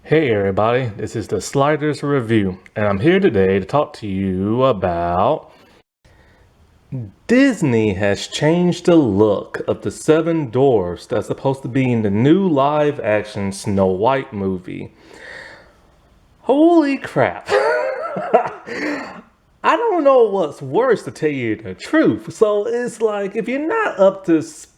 Hey everybody, this is the Sliders Review, and I'm here today to talk to you about Disney has changed the look of the seven dwarfs that's supposed to be in the new live-action Snow White movie. Holy crap. I don't know what's worse, to tell you the truth. So it's like, if you're not up to speed,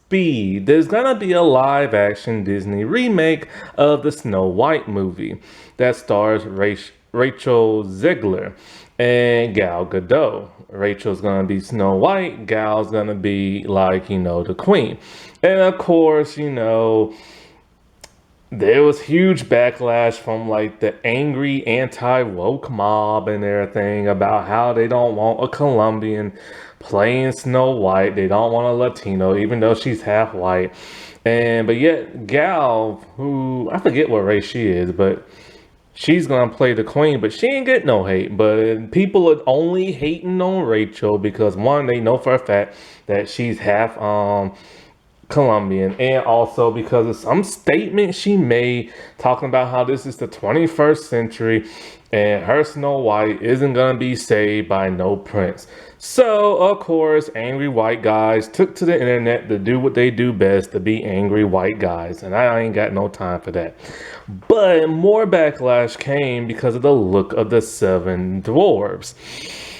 there's gonna be a live action Disney remake of the Snow White movie that stars Rachel Zegler and Gal Gadot. Rachel's gonna be Snow White, Gal's gonna be like, the queen. And of course, there was huge backlash from like the angry anti-woke mob and everything about how they don't want a Colombian playing Snow White. They don't want a Latino, even though she's half white. But yet Gal, who I forget what race she is, but she's gonna play the queen, but she ain't get no hate. But people are only hating on Rachel because one, they know for a fact that she's half Colombian, and also because of some statement she made talking about how this is the 21st century and her Snow White isn't gonna be saved by no prince. So of course angry white guys took to the internet to do what they do best, to be angry white guys, and I ain't got no time for that. But more backlash came because of the look of the seven dwarves.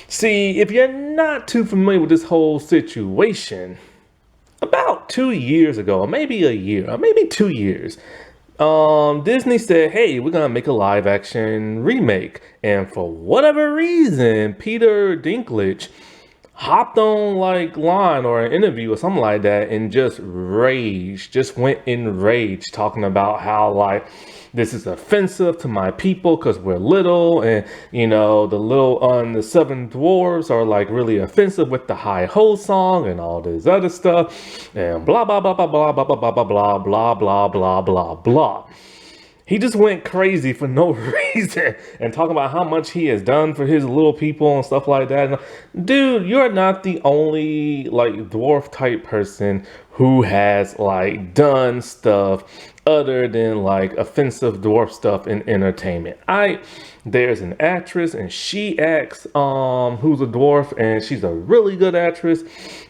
See, if you're not too familiar with this whole situation, about 2 years ago, or maybe a year, or maybe 2 years, Disney said, hey, we're gonna make a live action remake. And for whatever reason, Peter Dinklage hopped on like line or an interview or something like that and just went in rage, talking about how like this is offensive to my people because we're little, and the seven dwarves are like really offensive with the hi ho song and all this other stuff, and blah blah blah blah blah blah blah blah blah blah blah blah blah blah. He just went crazy for no reason and talking about how much he has done for his little people and stuff like that. Dude, you're not the only like dwarf type person who has like done stuff other than like offensive dwarf stuff in entertainment. There's an actress and she acts who's a dwarf, and she's a really good actress.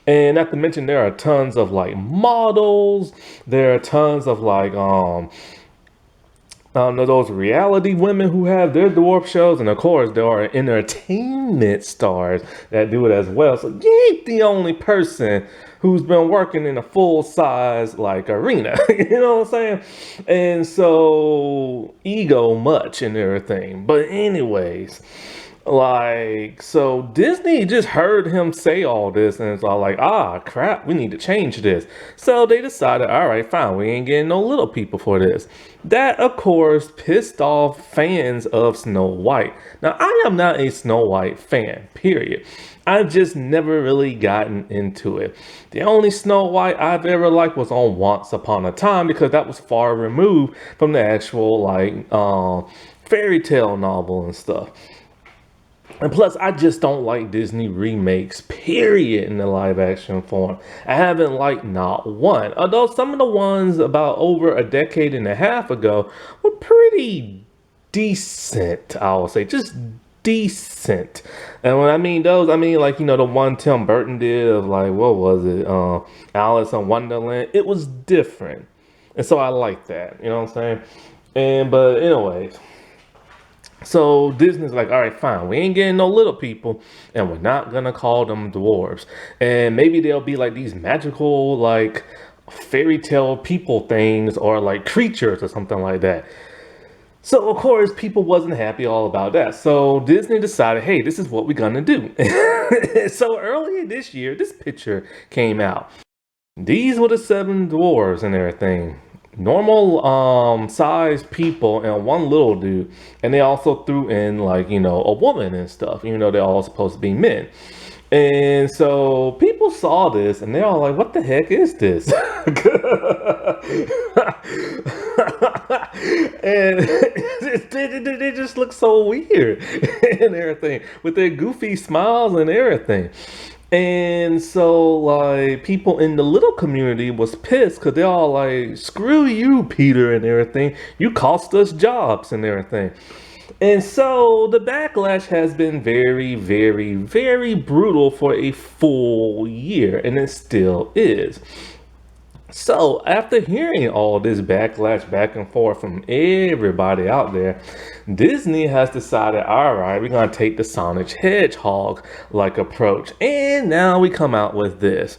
And not to mention there are tons of like models, there are tons of like those reality women who have their dwarf shows, and of course there are entertainment stars that do it as well. So you ain't the only person who's been working in a full-size like arena. You know what I'm saying? And so ego much and everything. But anyways, so Disney just heard him say all this and it's all like, ah, crap, we need to change this. So they decided, all right, fine, we ain't getting no little people for this. That, of course, pissed off fans of Snow White. Now, I am not a Snow White fan, period. I've just never really gotten into it. The only Snow White I've ever liked was on Once Upon a Time, because that was far removed from the actual like fairy tale novel and stuff. And plus, I just don't like Disney remakes, period, in the live action form. I haven't liked not one. Although some of the ones about over a decade and a half ago were pretty decent, I will say. Just decent. And when I mean those, I mean like, the one Tim Burton did of like, what was it? Alice in Wonderland. It was different. And so I like that. You know what I'm saying? But anyways. So Disney's like, all right, fine. We ain't getting no little people, and we're not gonna call them dwarves. And maybe they'll be like these magical, like fairy tale people things, or like creatures or something like that. So of course, people wasn't happy all about that. So Disney decided, hey, this is what we're gonna do. So earlier this year, this picture came out. These were the seven dwarves and everything. Normal sized people and one little dude, and they also threw in like a woman and stuff, even though they're all supposed to be men. And so people saw this and they're all like, what the heck is this? And they just look so weird and everything with their goofy smiles and everything. And so, like, people in the little community was pissed because they're all like, screw you, Peter, and everything. You cost us jobs and everything. And so the backlash has been very, very, very brutal for a full year, and it still is. So, after hearing all this backlash back and forth from everybody out there, Disney has decided, all right, we're going to take the Sonic Hedgehog like approach. And now we come out with this.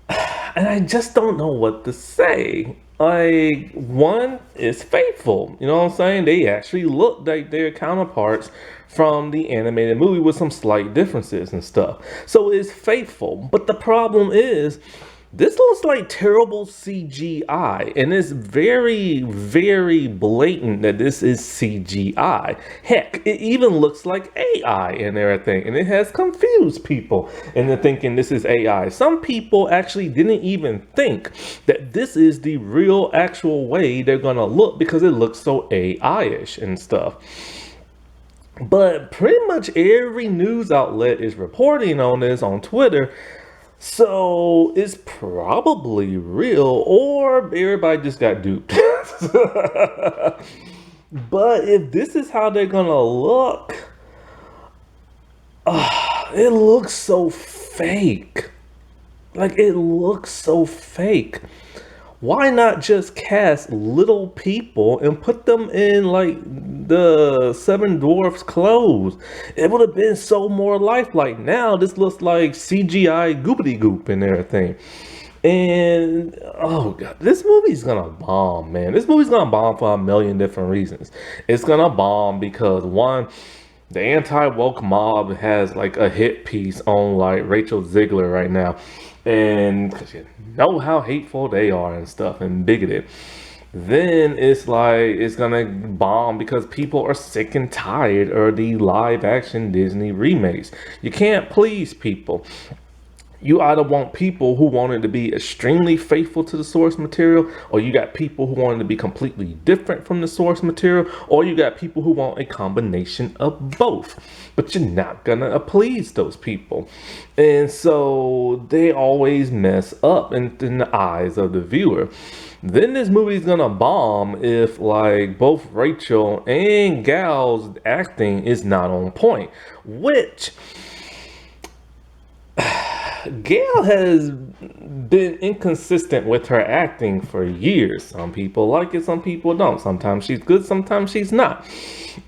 And I just don't know what to say. Like, one is faithful. You know what I'm saying? They actually look like their counterparts from the animated movie with some slight differences and stuff. So it's faithful. But the problem is, this looks like terrible CGI, and it's very, very blatant that this is CGI. Heck, it even looks like AI and everything, and it has confused people into thinking this is AI. Some people actually didn't even think that this is the real, actual way they're gonna look because it looks so AI-ish and stuff. But pretty much every news outlet is reporting on this on Twitter, so it's probably real, or everybody just got duped. But if this is how they're gonna look, it looks so fake. Like, it looks so fake. Why not just cast little people and put them in like the Seven Dwarfs clothes? It would have been so more lifelike. Now this looks like CGI goopity goop and everything. And oh god, this movie's gonna bomb, man. This movie's gonna bomb for a million different reasons. It's gonna bomb because one, the anti-woke mob has like a hit piece on like Rachel Ziegler right now, and 'cause you know how hateful they are and stuff and bigoted. Then it's like it's gonna bomb because people are sick and tired of the live action Disney remakes. You can't please people. You either want people who wanted to be extremely faithful to the source material, or you got people who wanted to be completely different from the source material, or you got people who want a combination of both. But you're not gonna please those people. And so they always mess up in the eyes of the viewer. Then this movie's gonna bomb if like both Rachel and Gal's acting is not on point, which Gail has been inconsistent with her acting for years. Some people like it, some people don't. Sometimes she's good, sometimes she's not.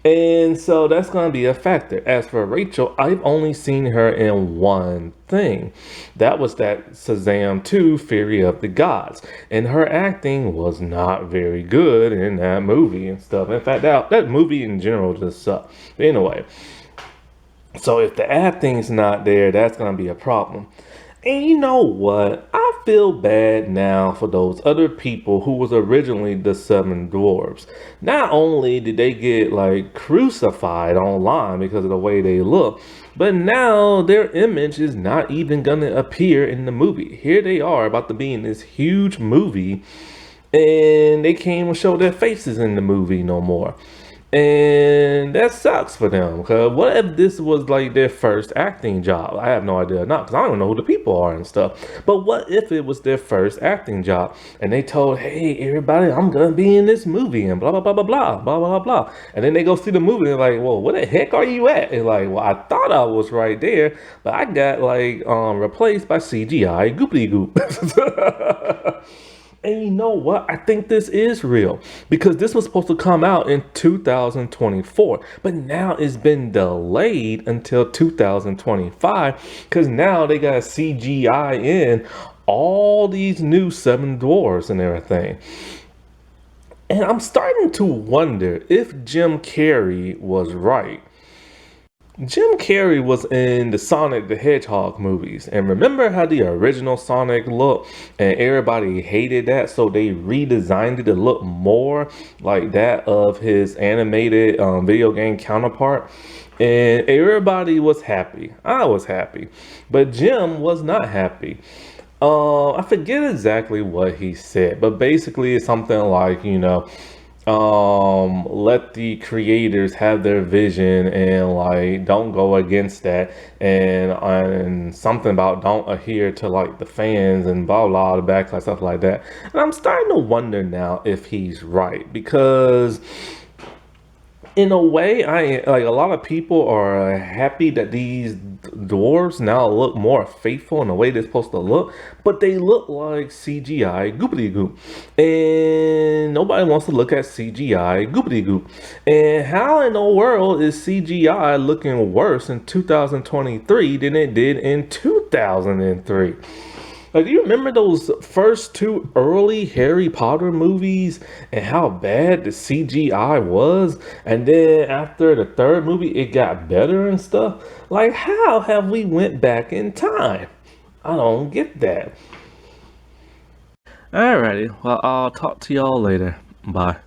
And so that's going to be a factor. As for Rachel, I've only seen her in one thing. That was that Shazam 2 Fury of the Gods. And her acting was not very good in that movie and stuff. In fact, that movie in general just sucked. But anyway. So if the acting's not there, that's going to be a problem. And you know what? I feel bad now for those other people who was originally the Seven Dwarfs. Not only did they get like crucified online because of the way they look, but now their image is not even going to appear in the movie. Here they are about to be in this huge movie, and they can't even show their faces in the movie no more. And that sucks for them, because what if this was like their first acting job? I have no idea, not because I don't know who the people are and stuff. But what if it was their first acting job and they told, hey, everybody, I'm gonna be in this movie and blah, blah, blah, blah, blah, blah, blah, blah. And then they go see the movie and they're like, well, where the heck are you at? And like, well, I thought I was right there, but I got like replaced by CGI goopy goop. And you know what? I think this is real because this was supposed to come out in 2024, but now it's been delayed until 2025 because now they got CGI in all these new Seven Dwarfs and everything. And I'm starting to wonder if Jim Carrey was right. Jim Carrey was in the Sonic the Hedgehog movies, and remember how the original Sonic looked and everybody hated that, so they redesigned it to look more like that of his animated video game counterpart, and everybody was happy. I was happy, but Jim was not happy. I forget exactly what he said, but basically it's something like, you know, let the creators have their vision and like don't go against that, and something about don't adhere to like the fans and blah blah the backlash stuff like that. And I'm starting to wonder now if he's right, because in a way, I like a lot of people are happy that these dwarves now look more faithful in the way they're supposed to look, but they look like CGI goopity goop, and nobody wants to look at CGI goopity goop. And how in the world is CGI looking worse in 2023 than it did in 2003? Like, do you remember those first two early Harry Potter movies and how bad the CGI was? And then after the third movie, it got better and stuff. Like, how have we went back in time? I don't get that. Alrighty, well, I'll talk to y'all later. Bye.